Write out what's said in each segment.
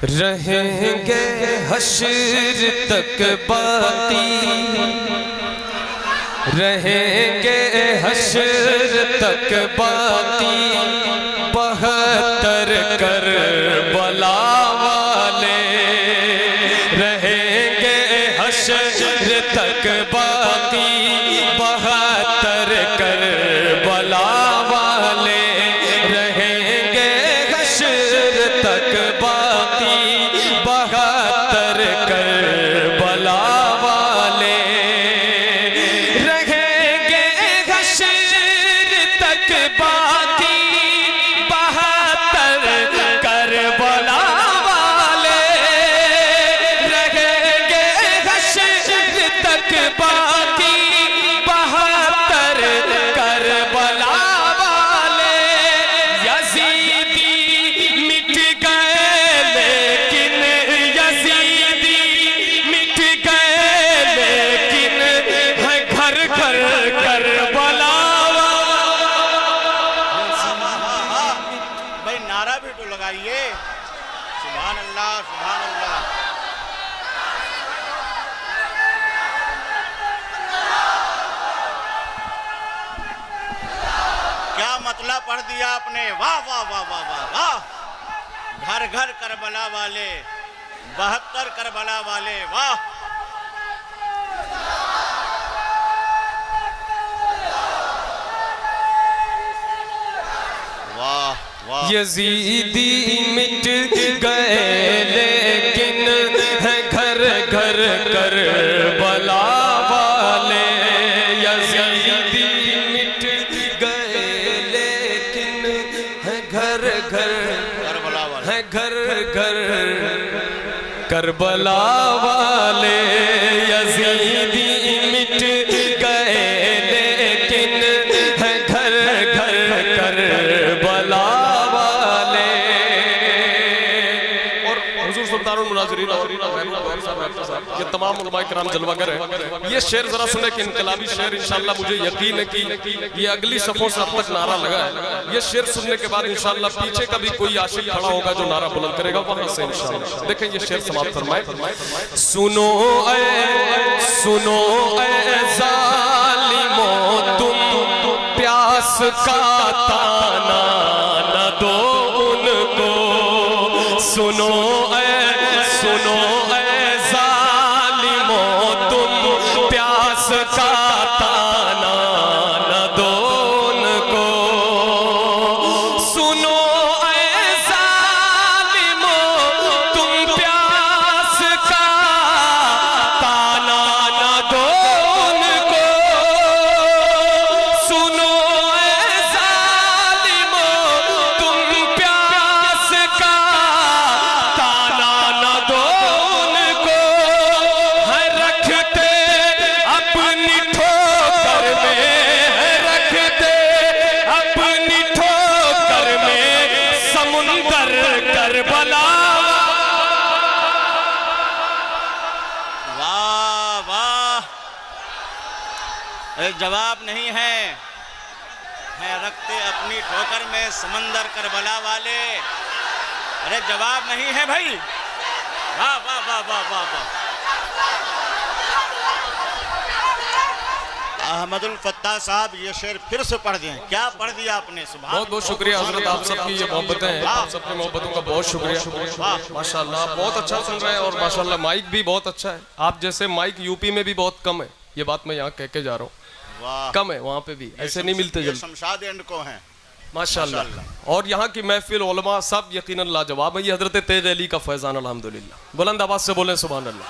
रहेंगे हश्र तक बाकी, रहेंगे हश्र तक बाकी, 72 करबला वाले रहेंगे हश्र तक बाकी, 72 करबला वाले रहेंगे हश्र तक बाकी, 72 करबला वाले रहेंगे हश्र तक बाकी, 72 करबला वाले रहेंगे हश्र तक बाकी, 72 करबला वाले। यजीदी मिट गए लेकिन, यजीदी मिट गए लेकिन है घर घर करबला। भाई नारा भी तो लगाइए। सुभान अल्लाह, सुभान अल्लाह। क्या मतलब पढ़ दिया आपने, वाह वाह वाह वाह वाह वाह। घर घर करबला वाले, 72 करबला वाले, वाह। वाह वाह। यजीदी मिट गए लेकिन है घर घर करबला वाले। यजीदी मिट गए लेकिन है घर घर करबला वाले, है घर घर करबला वाले। यजीदी मिट गए लेकिन है घर घर करबला वाले। और हुजूर सुल्तानुल मुनाज़िरीन ये तमाम उलमाए किराम जलवागर है। ये शेर जरा सुने कि इनकलाबी शेर, इंशाअल्लाह मुझे यकीन है कि ये अगली सफों से अब तक नारा लगा है। ये शेर सुनने के बाद इंशाअल्लाह पीछे का भी कोई आशिक खड़ा होगा जो नारा बुलंद करेगा वहां से इंशाअल्लाह। देखें ये शेर समाप्त फरमाए। सुनो ऐ ज़ालिमों तुम प्यास का ताना न दो उनको। सुनो ऐ ज़ालिमों तुम प्यास का ताना न दो उनको। सुनो ऐ ज़ालिमों तुम प्यास का ताना न दो उनको। सुनो ऐ ज़ालिमों तुम प्यास का ताना न दो उनको। है रखते अपनी ठोकर में, है रखते अपनी ठोकर में समुंदर करबला। वाह वाह। अरे जवाब नहीं है रखते अपनी ठोकर में समंदर करबला वाले। अरे जवाब नहीं है भाई। वाह वाह वाह वाह वाह वाह। अहमदुल फत्ताह साहब ये शेर फिर से पढ़ दिए। क्या पढ़ दिया आपने, सुभान। बहुत बहुत शुक्रिया हजरत, आप सबकी ये मोहब्बतें हैं, आप सबकी मोहब्बतों का बहुत शुक्रिया। माशाल्लाह बहुत अच्छा सुन रहे हैं और माशाल्लाह माइक भी बहुत अच्छा है। आप जैसे माइक यूपी में भी बहुत कम है, ये बात मैं यहाँ कह के जा रहा हूँ। कम है, वहाँ पे भी ऐसे नहीं मिलते जल्दी। शमशाद एंड को हैं माशाल्लाह। और यहाँ की महफिल उलमा सब यकीनन लाजवाब है। ये हजरत तेज अली का फैजान अल्हम्दुलिल्लाह। बुलंद आवाज से बोले सुभान अल्लाह।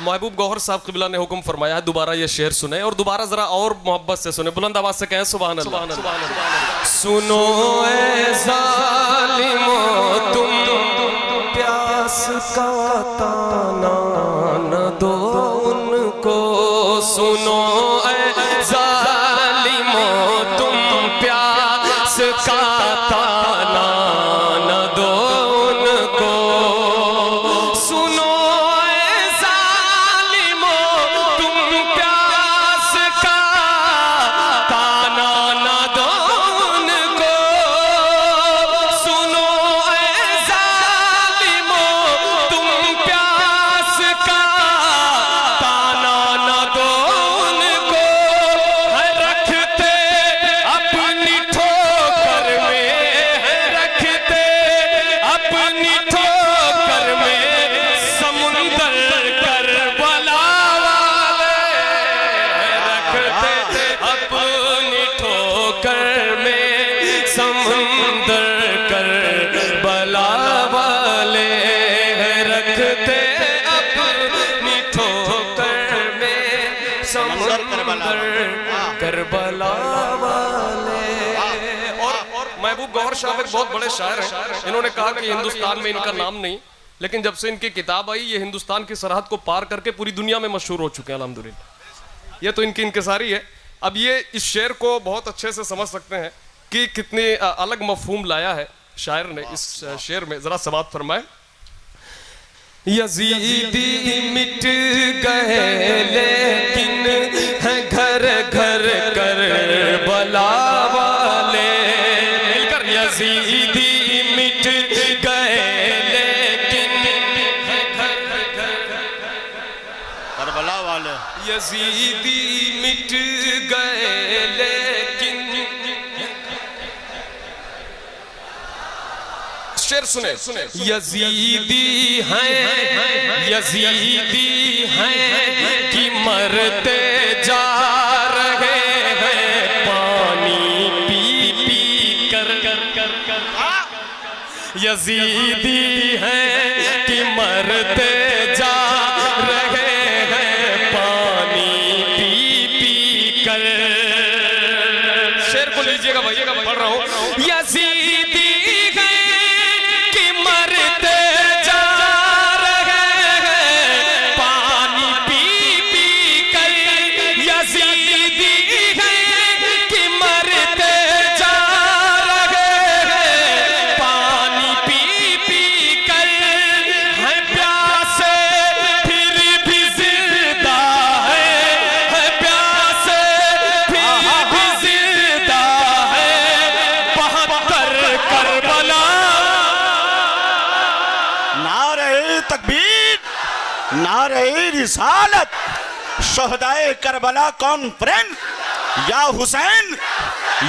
महबूब गौहर साहब क़िबला ने हुक्म फरमाया है दोबारा ये शेर सुने और दोबारा जरा और मोहब्बत से सुने, बुलंद आवाज से कहें सुभान अल्लाह। सुनो ऐ ज़ालिमों तुम प्यास का ताना न दो उनको। सुनो ऐ ज़ालिमों तुम प्यास का ताना न दो उनको। सुनो ऐ ज़ालिमों तुम प्यास का ताना न दो उनको। सुनो ऐ ज़ालिमों रखते अपनी ठोकर में समंदर करबला वाले। और महबूब गौहर साहब एक बहुत बड़े शायर हैं। इन्होंने कहा कि हिंदुस्तान में इनका नाम नहीं, लेकिन जब से इनकी किताब आई ये हिंदुस्तान की सरहद को पार करके पूरी दुनिया में मशहूर हो चुके हैं अल्हम्दुलिल्लाह। ये तो इनकी इंकिसारी है। अब ये इस शेर को बहुत अच्छे से समझ सकते हैं कि कितनी अलग मफहूम लाया है शायर ने इस शेर में। जरा समाअत फरमाए। यजीदी मिट गए लेकिन है घर घर करबला वाले। मिलकर यजीदी मिट गए लेकिन है घर घर करबला वाले। यजीदी मिट गए लेकिन। शेर सुने सुने। यजीदी हैं, यजीदी हैं कि मरते जा रहे हैं पानी पी पी कर कर। यजीदी हैं कि मरते जा रहे हैं पानी पी पी कर। शेर को लीजिएगा भैया, पढ़ रहा हूँ। यजीदी नारे रिसालत शहदाए करबला कॉन्फ्रेंस। या हुसैन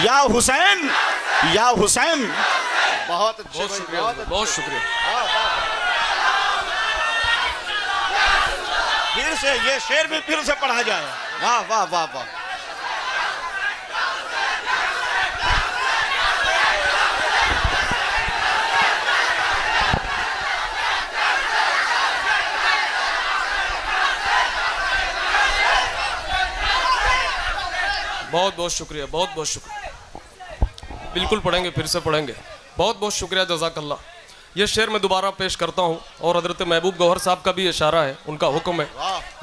या हुसैन या हुसैन। बहुत शुक्रिया, बहुत शुक्रिया। फिर से ये शेर भी फिर से पढ़ा जाए। वाह वाह वाह वाह। बहुत बहुत शुक्रिया, बहुत बहुत शुक्रिया। बिल्कुल पढ़ेंगे, फिर से पढ़ेंगे। बहुत बहुत शुक्रिया, जज़ाकल्लाह। ये शेर मैं दोबारा पेश करता हूँ और हज़रत महबूब गौहर साहब का भी इशारा है, उनका हुक्म है।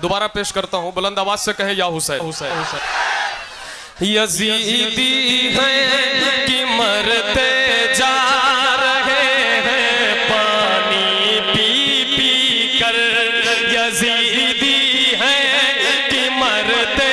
दोबारा पेश करता हूँ, बुलंद आवाज से कहें या हुसैन। हुसैन। यजीदी हैं कि मरते जा रहे हैं पानी पी पी कर। यजीदी हैं कि मरते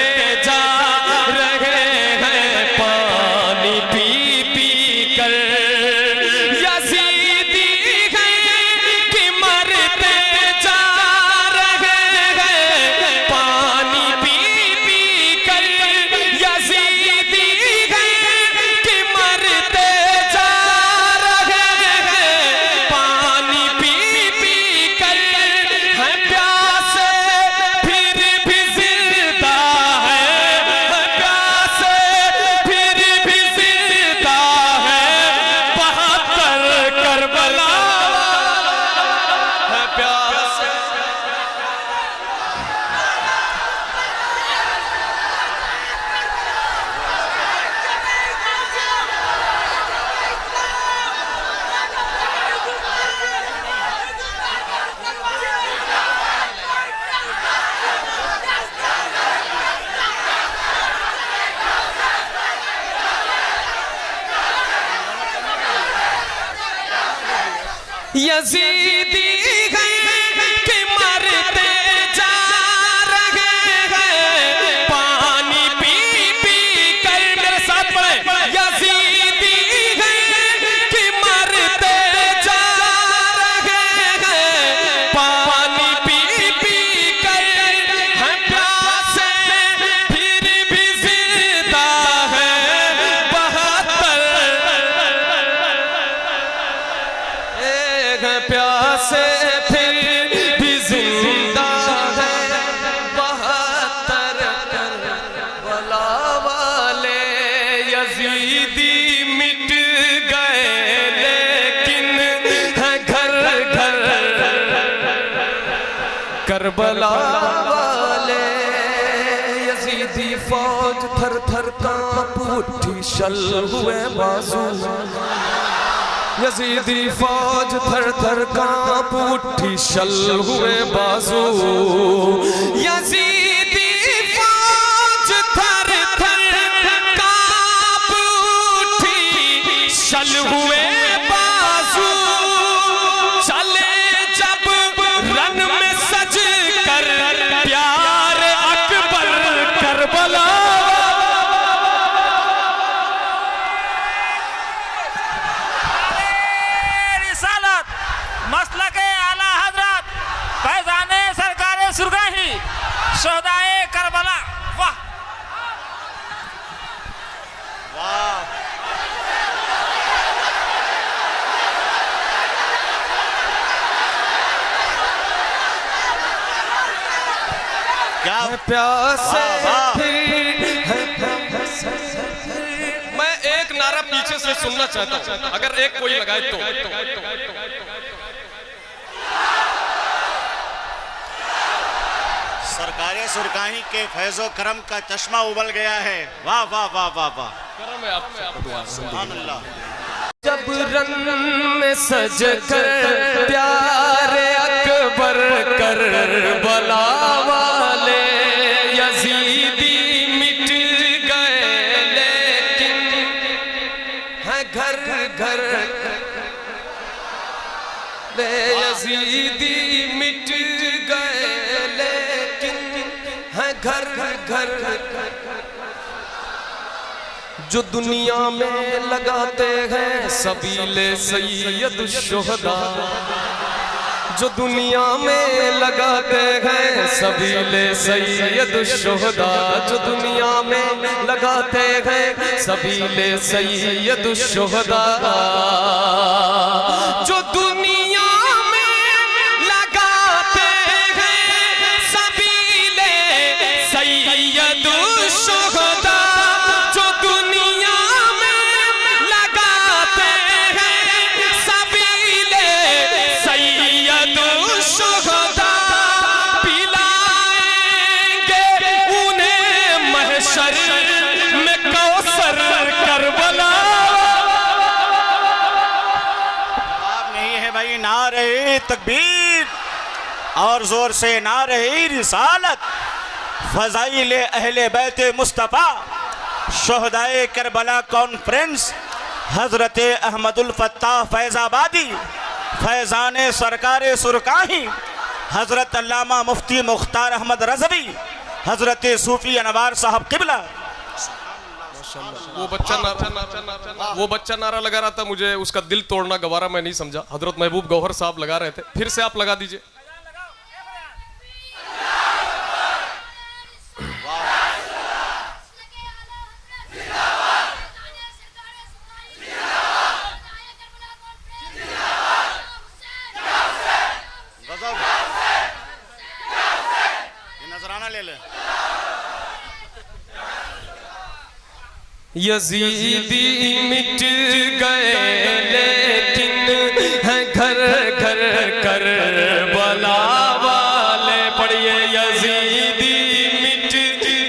यजीदी हैं कि मरते जा रहे हैं पानी पी पी कर। मेरे साथ पढ़े। यजीदी हैं कि मरते जा रहे हैं पानी पी पी कर। हैं प्यासे फिर भी जिंदा है 72। प्यासे फिर भी जिंदा है 72 करबला वाले। यजीदी मिट गए लेकिन है घर घर करबला वाले यजीदी फौज थर थर कांप उठी शल हुए बाजू यजीदी फौज थर थर कांप उठी शल हुए बाजू यजीदी फौज थर थर कांप उठी शल हुए बाजू चले जब रन में सज कर प्यार अकबर करबला शोहदाए करबला। वाह वाह क्या प्यासे वाह। मैं एक नारा पीछे से सुनना चाहता हूं, अगर एक कोई लगाए तो। सरकारे सुरकाही के फैजो करम का चश्मा उबल गया है। वाह वाह वाह वाह वाह करम है आपका। सुभान अल्लाह। जब रन में सज कर प्यार अकबर करबला वाले यजीदी मिट गए लेकिन है घर घर यजीदी मिट गए घर घर जो दुनिया में लगाते हैं सबीले सैयद शुहदा जो दुनिया में लगाते हैं सबीले सैयद शुहदा जो दुनिया में लगाते हैं सबीले सैयद शुहदा जो दुनिया नारे तकबीर और जोर से नारे रिसालत फजाइले अहले बैत मुस्तफ़ा शोहदाए करबला कॉन्फ्रेंस हजरत अहमदुल फत्ताह फैज़ाबादी फैज़ान सरकारे सुरकाही हजरत अल्लामा मुफ्ती मुख्तार अहमद रज़वी हजरत सूफी अनवार साहब किबला। वो बच्चा नारा लगा रहा था, मुझे उसका दिल तोड़ना गवारा मैं नहीं समझा। हजरत महबूब गौहर साहब लगा रहे थे, फिर से आप लगा दीजिए। नजराना ले ले। यजीदी मिट गए लेकिन है घर घर करबला वाले। पढ़िए यजीदी मिट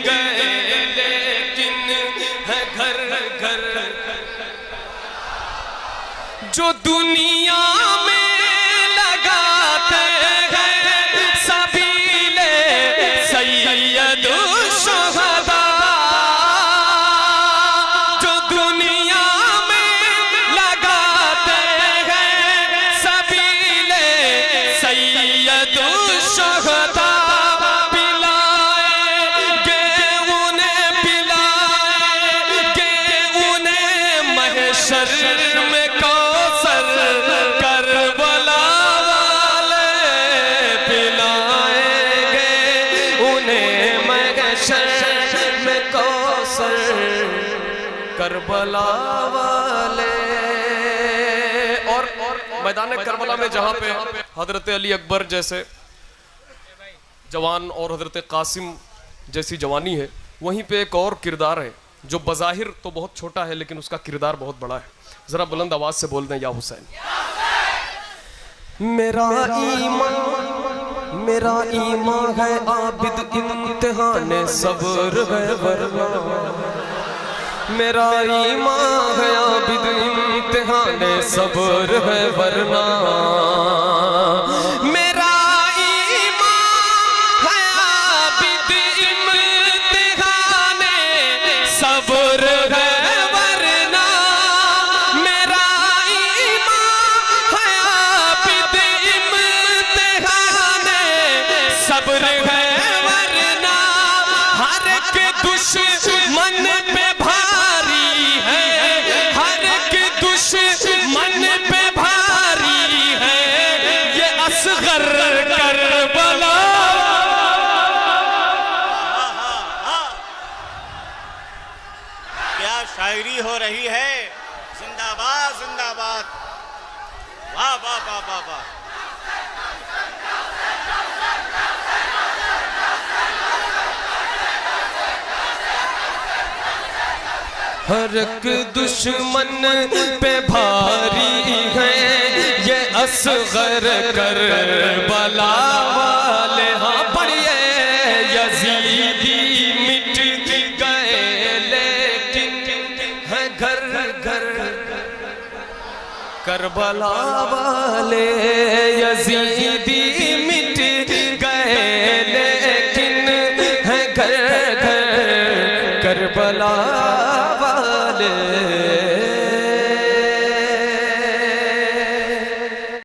गए लेकिन है घर घर जो दुनिया में लगाते हैं सबीले सैयद शुहदा करबला वाले। और मैदान करबला में जहां पे हजरत अली अकबर जैसे जवान और हजरत कासिम जैसी जवानी है, वहीं पे एक और किरदार है जो बज़ाहिर तो बहुत छोटा है लेकिन उसका किरदार बहुत बड़ा है। जरा बुलंद आवाज से बोल दें या हुसैन। मेरा ईमान मेरा ईमान है आबिद इम्तिहान सब्र है वरना, मेरा ईमान है आबिद इम्तिहान सब्र है वरना, मेरा ईमान है आबिद इम्तिहान सब्र है वरना, मेरा ईमान है आबिद इम्तिहान सब्र है वरना, हर एक दुश्मन पे भारी है, हर एक दुश्मन पे भारी है ये असगर करबला। क्या शायरी हो रही है, जिंदाबाद जिंदाबाद, वाह वाह वाह वाह वाह। हर एक दुश्मन पे भारी है ये असगर करबला वाले, हाँ पढ़िए यजीदी मिट गए लेकिन है घर घर करबला वाले, यजीदी मिट गए लेकिन है घर घर करबला वाले।